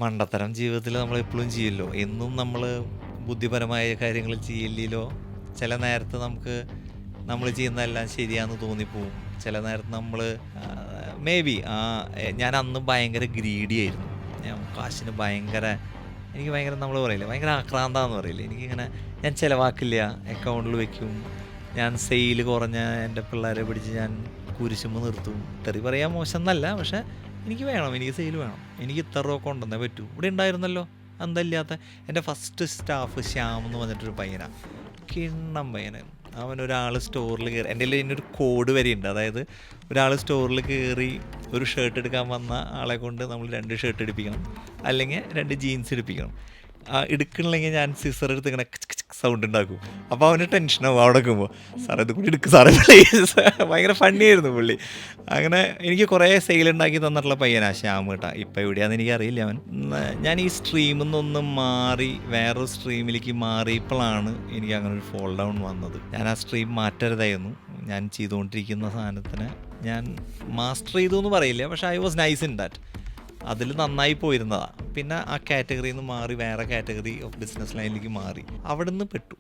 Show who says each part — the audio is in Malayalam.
Speaker 1: മണ്ടത്തരം ജീവിതത്തിൽ നമ്മളെപ്പോഴും ചെയ്യല്ലോ. എന്നും നമ്മൾ ബുദ്ധിപരമായ കാര്യങ്ങൾ ചെയ്യില്ലല്ലോ. ചില നേരത്ത് നമുക്ക് നമ്മൾ ചെയ്യുന്നതെല്ലാം ശരിയാണെന്ന് തോന്നിപ്പോവും. ചില നേരത്ത് നമ്മൾ മേ ബി ഞാൻ അന്ന് ഭയങ്കര ഗ്രീഡി ആയിരുന്നു. ഞാൻ കാശിന് എനിക്ക് ഭയങ്കര നമ്മൾ പറയില്ലേ, ഭയങ്കര ആക്രാന്താന്ന് പറയില്ലേ. എനിക്കിങ്ങനെ ഞാൻ ചിലവാക്കില്ല, അക്കൗണ്ടിൽ വെക്കും. ഞാൻ സെയിൽ കുറഞ്ഞ എൻ്റെ പിള്ളേരെ പിടിച്ച് ഞാൻ കുരിശുമ്പോൾ നിർത്തും. തെറി പറയാൻ മോശം എന്നല്ല, പക്ഷേ എനിക്ക് വേണം, എനിക്ക് സെയിൽ വേണം, എനിക്ക് ഇത്ര രൂപ കൊണ്ടുവന്നേ പറ്റൂ. ഇവിടെ ഉണ്ടായിരുന്നല്ലോ എന്തല്ലാത്ത എൻ്റെ ഫസ്റ്റ് സ്റ്റാഫ് ശ്യാം എന്ന് പറഞ്ഞിട്ടൊരു പയ്യനാണ്. കിണ്ണം പയ്യനായിരുന്നു. അവനൊരാൾ സ്റ്റോറിൽ കയറി, എൻ്റെ കയ്യിൽ ഇതിനൊരു കോഡ് വരെയുണ്ട്. അതായത് ഒരാൾ സ്റ്റോറിൽ കയറി ഒരു ഷർട്ട് എടുക്കാൻ വന്ന ആളെ കൊണ്ട് നമ്മൾ 2 ഷർട്ട് എടുപ്പിക്കണം, അല്ലെങ്കിൽ 2 ജീൻസ് എടുപ്പിക്കണം. എടുക്കണില്ലെങ്കിൽ ഞാൻ സിസർ എടുത്ത് ഇങ്ങനെ സൗണ്ട് ഉണ്ടാക്കും. അപ്പോൾ അവന് ടെൻഷനാവും അവിടെ നിൽക്കുമ്പോൾ. സാറേ ഇത് കൂടി എടുക്കും സാറേ പ്ലീസ്. ഭയങ്കര ഫണ്ണിയായിരുന്നു പുള്ളി. അങ്ങനെ എനിക്ക് കുറേ സെയിൽ ഉണ്ടാക്കി തന്നിട്ടുള്ള പയ്യനാ ശ്യാം കേട്ടാ. ഇപ്പം എവിടെയാണെന്ന് എനിക്കറിയില്ല അവൻ. ഞാൻ ഈ സ്ട്രീമിൽ നിന്നൊന്ന് മാറി വേറൊരു സ്ട്രീമിലേക്ക് മാറിയപ്പോഴാണ് എനിക്ക് അങ്ങനെ ഒരു ഫോൾ ഡൗൺ വന്നത്. ഞാൻ ആ സ്ട്രീം മാറ്റരുതായിരുന്നു. ഞാൻ ചെയ്തുകൊണ്ടിരിക്കുന്ന സാധനത്തിന് ഞാൻ മാസ്റ്റർ ചെയ്തു എന്ന് പറയില്ല, പക്ഷേ I was nice in that. അതിൽ നന്നായി പോയിരുന്നതാണ്. പിന്നെ ആ കാറ്റഗറിയിൽ നിന്ന് മാറി വേറെ കാറ്റഗറി ഓഫ് ബിസിനസ് ലൈനിലേക്ക് മാറി. അവിടെ നിന്ന് പെട്ടു.